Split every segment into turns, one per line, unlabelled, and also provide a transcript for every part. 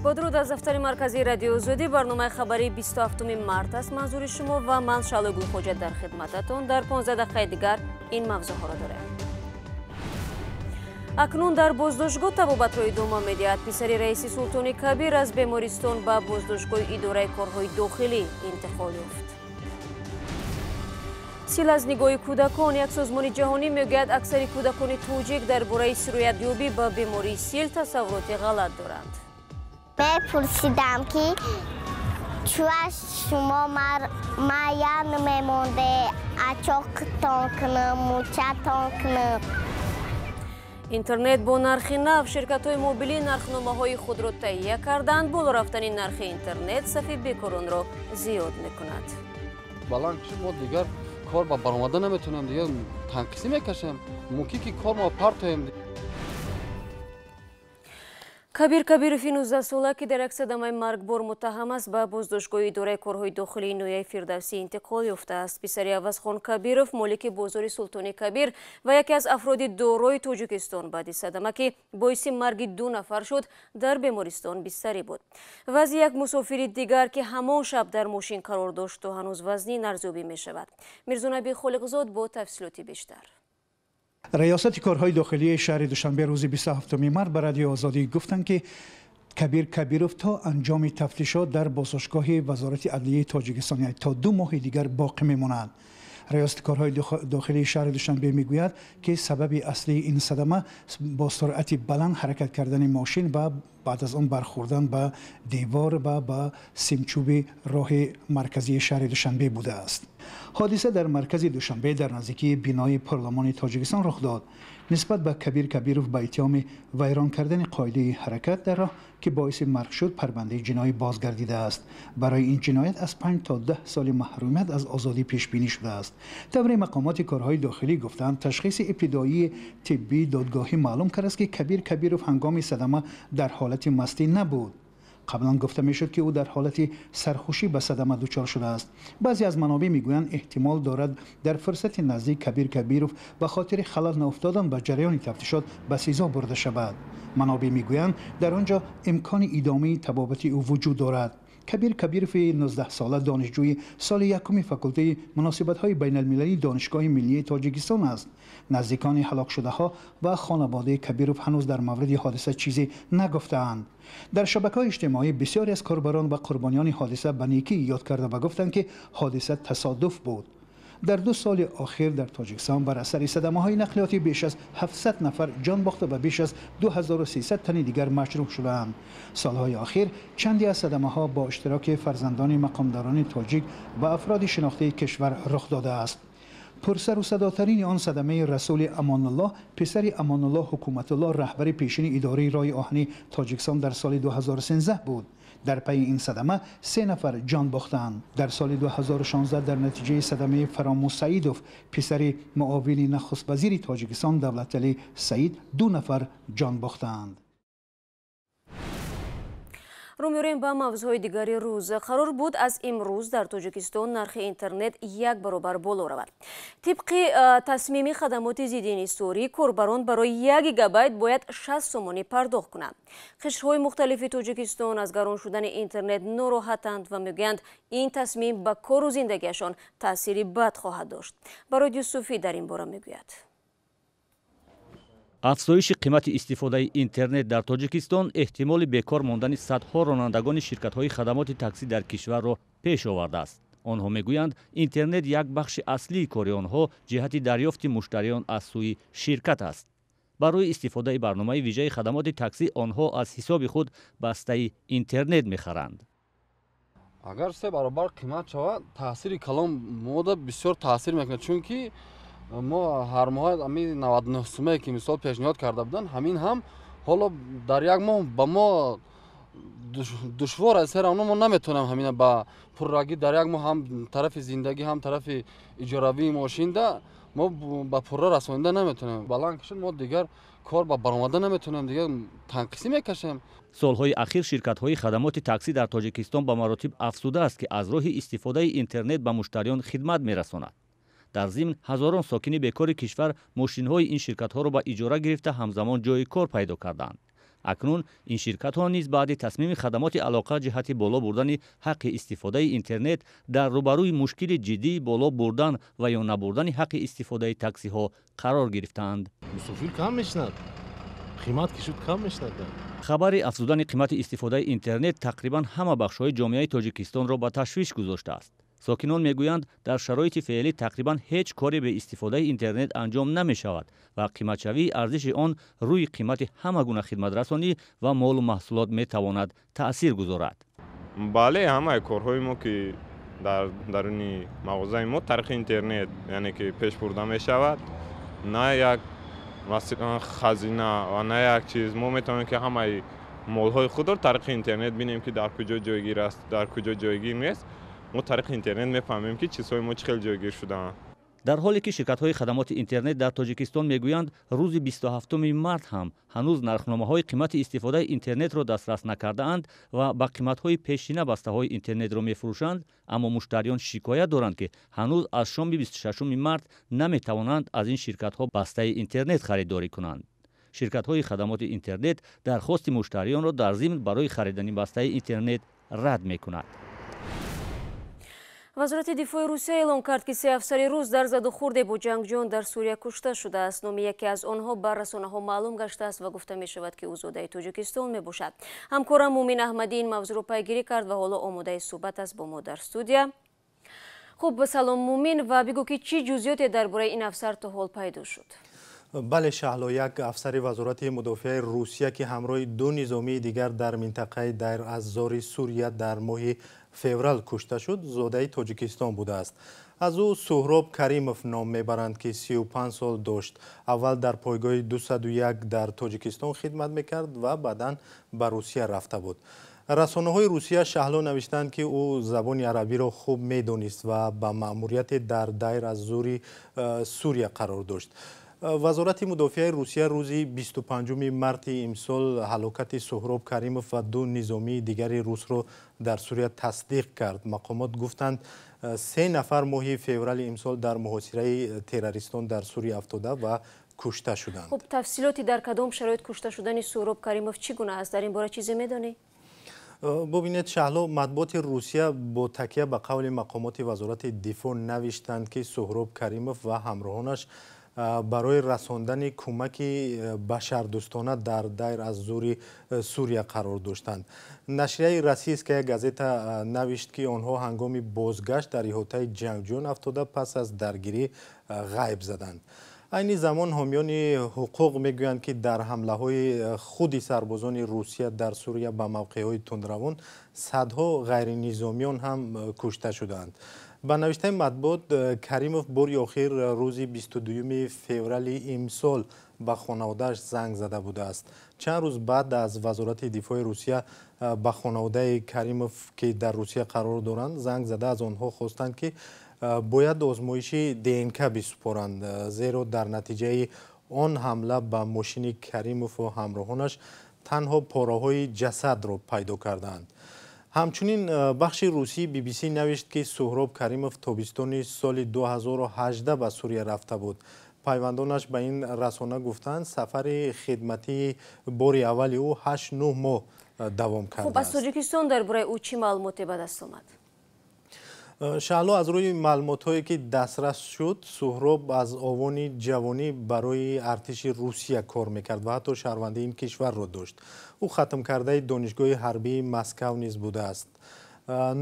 با درود از دفتر مرکزی رادیو زودی. برنامه خبری 27 مارت است. منظور شما و من شالو خوجت در خدمتتون. در 15 دقیقه دیگر این موضوع ها را داریم. اکنون در بازداشتگاه طبابت دوم می‌دهد پسر رئیس سلطان کبیر از بیمارستان به بازداشتگاه اداره کارهای داخلی انتقال یافت. سیل از نگاه کودکان. یک سازمان جهانی میگوید اکثر کودکان توجیک درباره سرایت یابی به بیماری سیل تصورات غلط دارند.
بپرسیدم که چوش شما مایا نمیمونده اچاق تان کنم موچه تان کنم.
اینترنت با نرخ نو. شرکت‌های موبیلی نرخنامه‌های خود را تهیه کردند. بالا رفتن نرخ اینترنت صفی بیکاران را زیاد می‌کند.
بالان ما دیگر کار با برآمده نمیتونیم، دیگر تنقیسی میکشیم. ممکنه که کار ما پرتیم.
کبیر کبیرов 19 ساله که در یک صدمه مرگبار متهم است به بازداشتگاه اداره کارهای داخلی نویه فردوسی انتقال یافته است. پسر عوضخان کبیرov مالک بازار سلطان کبیر و یکی از افراد دارای تاجیکستان بعد صدمه که باعث مرگ 2 نفر شد در بیمارستان بستری بود. وضع یک مسافر دیگر که همان شب در ماشین قرار داشت و هنوز وزنی ارزیابی می شود. میرزا نبی خالقزاد با تفصیلات بیشتر.
ریاست کارهای داخلی شهر دوشنبه روز 27 مارت به رادیو آزادی گفتند که کبیر کبیرov تا انجام تفتیشات در بازداشتگاه وزارت عدلیه تاجیکستان تا 2 ماه دیگر باقی میمانند. ریاست کارهای داخلی شهر دوشنبه میگوید که سبب اصلی این صدمه با سرعت بلند حرکت کردن ماشین و بعد از آن برخوردن به دیوار و به سیمچوب راه مرکزی شهر دوشنبه بوده است. حادثه در مرکز دوشنبه در نزدیکی بینای پارلمان تاجیکستان رخ داد. نسبت به کبیر کبیرov به اتهام ویران کردن قاعده حرکت در راه که باعث مرگ شد پرونده جنایی بازگردیده است. برای این جنایت از 5 تا 10 سال محرومیت از آزادی پیش بینی شده است. طبری مقامات کارهای داخلی گفتند تشخیص ابتدایی طبی دادگاهی معلوم کرد است که کبیر کبیرov هنگام صدمه در حالت مستی نبود. قبلا گفته میشد که او در حالت سرخوشی به صدمه دچار شده است. بعضی از منابع میگویند احتمال دارد در فرصت نزدیک کبیر کبیرov به خاطر خلل نیفتادن به جریان تفتیشات به سزا برده شود. منابع میگویند در آنجا امکان ادامه طبابت او وجود دارد. کبیر کبیرov 19 ساله دانشجوی سال یکم فاکولته مناسبت‌های بین المللی دانشگاه ملی تاجیکستان است. نزدیکان هلاک شده ها و خانواده کبیرov هنوز در مورد حادثه چیزی نگفتند. در شبکه‌های اجتماعی بسیاری از کاربران و قربانیان حادثه به نیکی یاد کرده و گفتند که حادثه تصادف بود. در 2 سال اخیر در تاجیکستان بر اثر صدمه‌های نقلیاتی بیش از 700 نفر جان باخته و بیش از 2300 تن دیگر مجروح شدند. سالهای اخیر چندی از صدمه‌ها با اشتراک فرزندان مقامداران تاجیک و افراد شناخته کشور رخ داده است. پرسر و صداترین آن صدمه رسول امان الله پسر امان الله حکومت الله رهبر پیشین اداره راه آهنی تاجیکستان در سال 2013 بود. در پی این صدمه 3 نفر جان باختند. در سال 2016 در نتیجه صدمه فراموش سعیدوف پسر معاون نخست وزیر تاجیکستان دولتعلی سعید 2 نفر جان باختند.
رو می‌ریم به موضوعهای دیگری روز. قرار بود از امروز در تاجیکستان نرخ اینترنت 1 برابر بالا رود. طبق تصمیم خدمات ضد انحصاری کاربران برای 1 گیگابایت باید 60 سومانی پرداخت کنند. قشرهای مختلف تاجیکستان از گران شدن اینترنت ناراحتند و میگویند این تصمیم به کار و زندگیشان تأثیری بد خواهد داشت. برای یوسفی در این باره میگوید.
افزایش قیمت استفاده اینترنت در تاجیکستان احتمال بیکار ماندن صدها رانندگان شرکت‌های خدمات تاکسی در کشور را پیش آورده است. آنها میگویند اینترنت یک بخش اصلی کار آنها جهت دریافت مشتریان از سوی شرکت است. برای استفاده برنامه ویژه خدمات تاکسی آنها از حساب خود بسته اینترنت می‌خرند.
اگر 3 برابر قیمت شود تاثیر کلان مودا بسیار تاثیر میکنه، چون که ما هر ماه همین 99 سومه که مثال پیشنهاد کرده بودن همین هم حالا در 1 ماه با ما دشوار است. ما نمیتونیم همین با پرراگی در 1 ماه هم طرف زندگی هم طرف اجاره ماشین ده ما با پررا رسونده نمیتونیم. بلند ما دیگر کار با برآمده نمیتونیم، دیگر تنقیسی میکشیم.
سالهای اخیر شرکت‌های خدمات تاکسی در تاجیکستان به مراتب افزوده است که از راه استفاده اینترنت به مشتریان خدمت میرساند. در ضمن هزاران ساکن بیکار کشور ماشین‌های این شرکت‌ها را به اجاره گرفته همزمان جای کار پیدا کردند. акнун ин ширкатҳо низ баъди тасмими хадамоти алоқа ҷиҳати боло бурдани ҳаққи истифодаи интернет дар рӯбарӯи мушкили ҷиддии боло бурдан ва ё набурдани ҳаққи истифодаи таксиҳо қарор гирифтаанд.
мусофир кам мешнад, қимат ки шуд кам мешнад.
хабари афзудани қимати истифодаи интернет тақрибан ҳама бахшҳои ҷомеаи Тоҷикистонро ба ташвиш гузоштааст. сокинон мегӯянд дар шароити феълӣ тақрибан ҳеҷ коре бе истифодаи интернет анҷом намешавад ва қиматшавии арзиши он рӯи қимати ҳама гуна хидматрасонӣ ва молу маҳсулот метавонад таъсир гузорад.
бале ҳамаи корҳои мо ки дар даруни мағозаи мо тариқи интернет яъне ки пеш бурда мешавад, на як хазина ва на як чиз мо метавонем ки ҳамаи молҳои худро тариқи интернет бинем ки дар куҷо ҷойгир аст, дар куҷо ҷойгир нест. мо тариқи интернет мефаҳмем ки чизҳои мо чӣ хел ҷойгир шудаанд.
дар ҳоле ки ширкатҳои хадамоти интернет дар Тоҷикистон мегӯянд рӯзи 27 март ҳам ҳанӯз нархномаҳои қимати истифодаи интернетро дастрас накардаанд ва ба қиматҳои пешина бастаҳои интернетро мефурӯшанд, аммо муштариён шикоят доранд ки ҳанӯз аз шоми 26 март наметавонанд аз ин ширкатҳо бастаи интернет харидорӣ кунанд. ширкатҳои хадамоти интернет дархости муштариёнро дар зимн барои харидани бастаи интернет рад мекунад.
вазорати дифои Русия эълон кард, ки 3 афсари рус дар заду хурде бо ҷангҷӯён дар Сурия кушта шудааст. номи яке аз онҳо бар расонаҳо маълум гаштааст ва гуфта мешавад, ки ӯзодаи Тоҷикистон мебошад. ҳамкорам Мумин Аҳмадӣ ин мавзӯъро пайгирӣ кард ва ҳоло омодаи суҳбат аст бо мо дар студия. хуб, салом Мумин, ва бигӯ ки чӣ ҷузъиёте дар бораи ин афсар то ҳол пайдо шуд?
бале шаҳло, як афсари вазорати мудофиаи Русия ки ҳамроҳи ду низомии дигар дар минтақаи Дайр аз-Зори Сурия дар моҳи феврал кушта шуд, зодаи Тоҷикистон будааст. аз ӯ Суҳроб Каримов ном мебаранд, ки 35 сол дошт. аввал дар пойгоҳи 201 дар Тоҷикистон хидмат мекард ва баъдан ба Русия рафта буд. расонаҳои Русия шаҳло навиштанд, ки ӯ забони арабиро хуб медонист ва ба маъмурияте дар Дайр аз-Зори Сурия қарор дошт. вазорати мудофиаи Русия рӯзи 25 марти имсол ҳалокати Суҳроб Каримов ва ду низомии дигари русро дар Сурия тасдиқ кард. мақомот гуфтанд 3 нафар моҳи феврали имсол дар муҳосираи террористон дар Сурия афтода ва кушта шуданд.
хуб, тафсилоти дар кадом шароит кушта шудани Суҳроб Каримов чӣ гуна аст? дар ин бора чизе медонӣ?
бубинед шаҳло, матбуоти Русия бо такя ба қавли мақомоти вазорати дифоъ навиштанд, ки Суҳроб Каримов ва ҳамроҳонаш барои расондани кӯмаки башардӯстона дар Дайр аз-Зори Сурия қарор доштанд. нашрияи Российская газета навишт, ки онҳо ҳангоми бозгашт дар иҳотаи ҷангҷӯён афтода пас аз даргирӣ ғайб заданд. айни замон ҳомиёни ҳуқуқ мегӯянд, ки дар ҳамлаҳои худи сарбозони Русия дар Сурия ба мавқеъҳои тундравон садҳо ғайринизомиён ҳам кушта шуданд. ба навиштаи матбуот, Каримов бори охир рӯзи 22 феврали имсол ба хонаводааш занг зада будааст. чанд рӯз баъд аз вазорати дифои Русия ба хонаводаи Каримов, ки дар Русия қарор доранд, занг зада аз онҳо хостанд, ки бояд озмоиши ДНК бисупоранд, зеро дар натиҷаи он ҳамла ба мошини Каримову ҳамроҳонаш танҳо пораҳои ҷасадро пайдо кардаанд. ҳамчунин бахши русии BBC навишт, ки Суҳроб Каримов тобистони соли 2018 ба Сурия рафта буд. пайвандонаш ба ин расона гуфтанд, сафари хидматии бори аввали ӯ 8-9 моҳ давом кардааст.
хуб, аз Тоҷикистон дар бораи ӯ чӣ маълумоте ба даст омад?
шаҳло, аз рӯи маълумотҳое ки дастрас шуд, Суҳроб аз овони ҷавонӣ барои артиши Русия кор мекард ва ҳатто шаҳрвандии ин кишварро дошт. ӯ хатмкардаи донишгоҳи ҳарбии Москав низ будааст.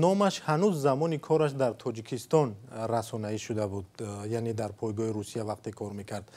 номаш ҳанӯз замони кораш дар Тоҷикистон расонаӣ шуда буд, яъне дар пойгоҳи Русия вақте кор мекард.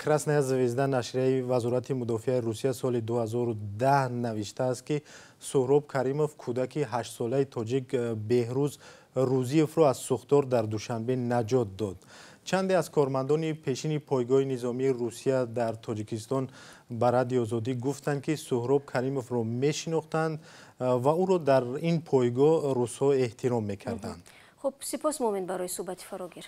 Красная звезда нашрияи вазорати мудофиаи Русия соли 2010 навиштааст, ки Суҳроб Каримов кӯдаки 8-солаи тоҷик Беҳрӯз Рӯзиевро аз сӯхтор дар Душанбе наҷот дод. чанде аз кормандони пешини пойгоҳи низомии Русия дар Тоҷикистон ба Радиои Озодӣ гуфтанд, ки Суҳроб Каримовро мешинохтанд ва ӯро дар ин пойгоҳ русҳо эҳтиром мекарданд.
хуб, сипос Мумин барои суҳбати фарогир.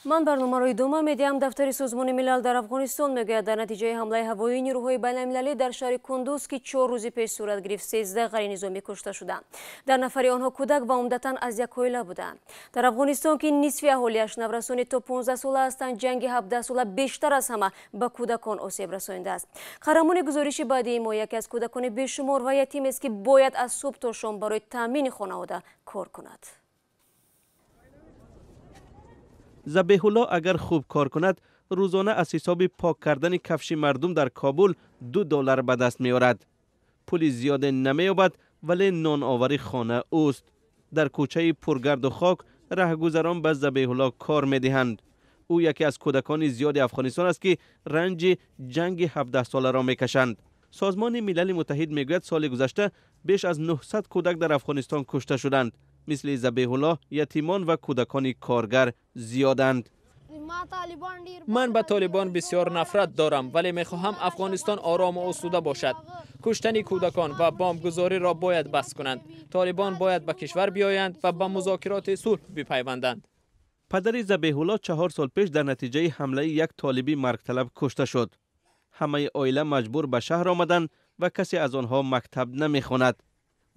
من برنامه دوم میدیم. دفتر سازمان ملل در افغانستان میگوید در نتیجه حمله هوایی نیروهای بین‌المللی در شهر کندوز که 4 روز پیش صورت گرفت 13 غیر نظامی کشته شدند. در نفر آنها کودک و عمدتاً از یک عائله بودند. در افغانستان که نصف اهالیش نورسان تا 15 ساله هستند، جنگ 17 ساله بیشتر از همه به کودکان آسیب رسانیده است. قهرمان گزارش بعدی ما یکی از کودکان بیشمار و یتیم است که باید از صبح تا شام برای تامین خانواده کار کند.
ذبیح الله اگر خوب کار کند روزانه از حساب پاک کردن کفش مردم در کابل $2 به دست می آورد. پول زیاد نمی یابد ولی نان آوری خانه اوست. در کوچه پرگرد و خاک رهگذران به ذبیح الله کار می دهند. او یکی از کودکان زیاد افغانستان است که رنج جنگ 17 ساله را می کشند. سازمان ملل متحد می گوید سال گذشته بیش از 900 کودک در افغانستان کشته شدند. مثل ذبیح الله یتیمان و کودکان کارگر زیادند.
من به طالبان بسیار نفرت دارم ولی میخواهم افغانستان آرام و آسوده باشد. کشتن کودکان و بمبگذاری را باید بس کنند. طالبان باید به کشور بیایند و به مذاکرات صلح بپیوندند.
پدر ذبیح الله 4 سال پیش در نتیجه حمله یک طالبی مرگ طلب کشته شد. همه عائله مجبور به شهر آمدند و کسی از آنها مکتب نمیخواند.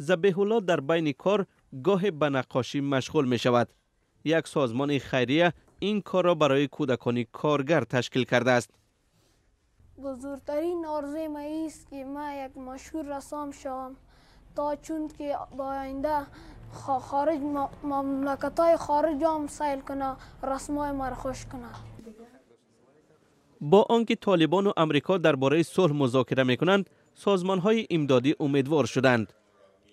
ذبیح الله در بین کار گاه به نقاشی مشغول می شود. یک سازمان خیریه این کار را برای کودکان کارگر تشکیل کرده است.
بزرگترین آرزوی من است که من یک مشهور رسام شوم تا چون که با آینده خارج مملکت‌های خارج هم سیل کنه رسمای ما را خوش کنه.
با آنکه طالبان و امریکا درباره صلح مذاکره می‌کنند، سازمان‌های امدادی امیدوار شدند.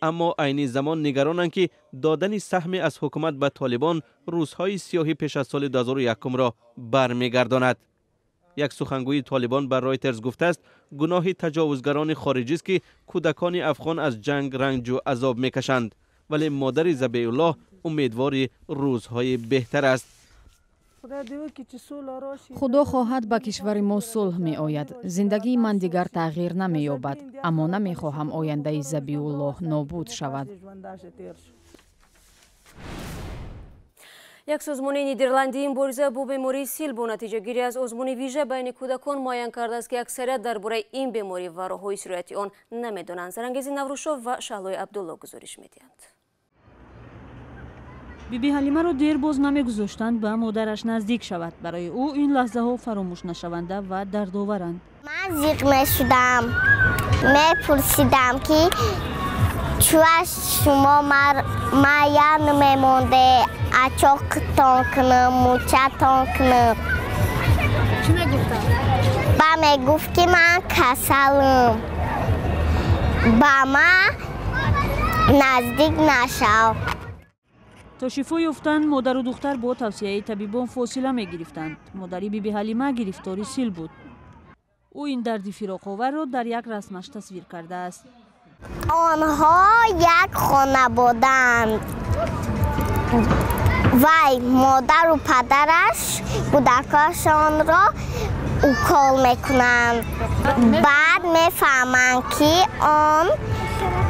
اما عین زمان نگرانند که دادن سهم از حکومت به طالبان روزهای سیاهی پیش از سال 2001 را برمیگرداند. یک سخنگوی طالبان بر رایترز گفته است گناه تجاوزگران خارجی است که کودکان افغان از جنگ رنج و عذاب میکشند، ولی مادر ذبیح الله امیدوار روزهای بهتر است.
خدا خواهد به کشور ما صلح می آید. زندگی من دیگر تغییر نمی یابد، اما نمی خواهم آینده ذبیح الله نابود شود.
یک سازمان نیدرلندی مبارزه با بیماری سیل با نتیجه گیری از آزمون ویژه بین کودکان معین کرده است که اکثریت درباره این بیماری و راه‌های سرایت آن نمی‌دانند. زرنگیز نوروشا و شهلای عبدالله گزارش می‌دهند.
بیبی حلیمه را دیر باز نمیگذاشتند به مادرش نزدیک شود. برای او این لحظه ها فراموش نشونده و دردآورند.
من زیق میشدم، میپرسیدم که چرا شما مایا نمیمونده، اچاقتان کنم، موچتان کنم.
چی میگفتم؟
با میگفت که من کسلم، با من نزدیک نشو.
تا شفا یافتند مادر و دختر با توصیه طبیبان فاصله می گرفتند. مادری بیبی حلیمه گرفتار سیل بود. او این درد فراق‌آور را در یک رسمش تصویر کرده است.
آنها یک خانه بودند. وای مادر و پدرش کودکاشان را اوکال میکنند. بعد میفهمند که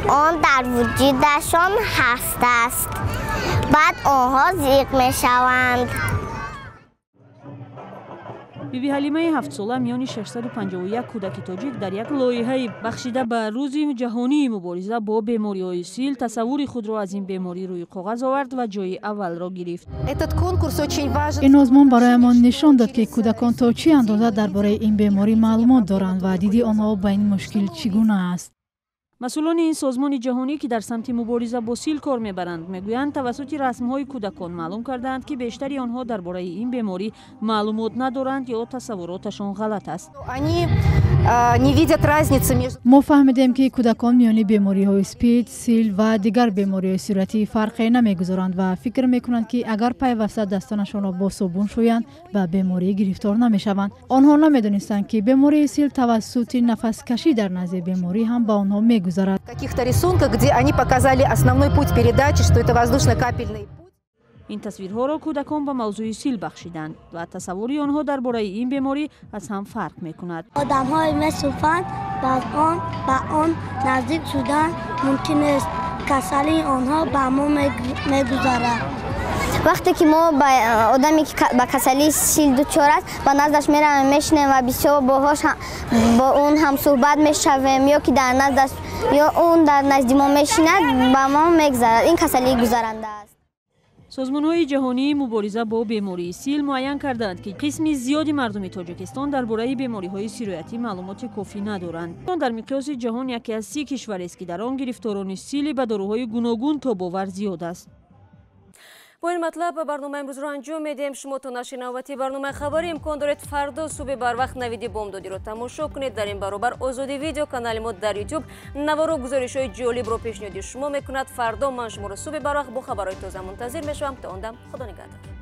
آن در وجودشان هست است. بعد آنها زیق میشوند.
بیبی حلیمه 7 ساله میان 651 کودک تاجیک در یک لایحه بخشیده به روز جهانی مبارزه با بیماری‌های سیل تصور خود را از این بیماری روی کاغذ آورد و جای اول را گرفت.
این آزمون برایمان نشان داد که کودکان تا چه اندازه درباره این بیماری معلومات دارند و دیدی آنها با این مشکل چگونه است.
مسئولان این سازمان جهانی که در سمت مبارزه با سیل کار میبرند میگویند توسط رسم‌های کودکان معلوم کردند که بیشتری آنها درباره این بیماری معلومات ندارند یا تصوراتشان غلط است.
ما فهمیدیم که کودکان میان بیماری‌های اسپید، سیل و دیگر بیماری‌های صورتی فرقی نمیگذارند و فکر میکنند که اگر پیوسته دستانشان را با صابون شویند به بیماری گرفتار نمیشوند. آنها نمیدانستند که بیماری سیل توسط نفس کشی در نزد بیماری هم به آنها میگذارد.
این تصویرها را کودکان به موضوع سیل بخشیدند و تصوری آنها درباره این بیماری از هم فرق میکند.
آدم‌های مثل فن به آن نزدیک شدن ممکن است کسلی آنها به ما میگذارد.
وقتی که ما با آدمی که با کسلی سیل دچار است با نزدش میرم میشنیم و بسیار باهاش با اون هم صحبت میشویم یا که در نزدش یا اون در نزد ما میشیند با ما میگذرد. این کسلی گذرنده است.
سازمان‌های جهانی مبارزه با بیماری سیل معین کردند که قسم زیادی مردم تاجیکستان درباره بیماری‌های سیرایتی معلومات کافی ندارند. در مقیاس جهان یکی از 30 کشور است که در آن گرفتاران سیل به داروهای گوناگون تاب‌آور زیاد است.
با این مطلب برنامه امروز رو انجام میدیم. شما تا نشنواتی برنامه خبری امکان دارید فردا صبح بر وقت نوید بامدادی رو تماشا کنید. در این برابر آزادی ویدیو کانال ما در یوتیوب نوارو گزارش های جالب رو پیشنهاد شما میکند. فردا من شما رو صبح بر وقت با خبرهای تازه منتظر میشم. تا اون دم خدا نگهدار.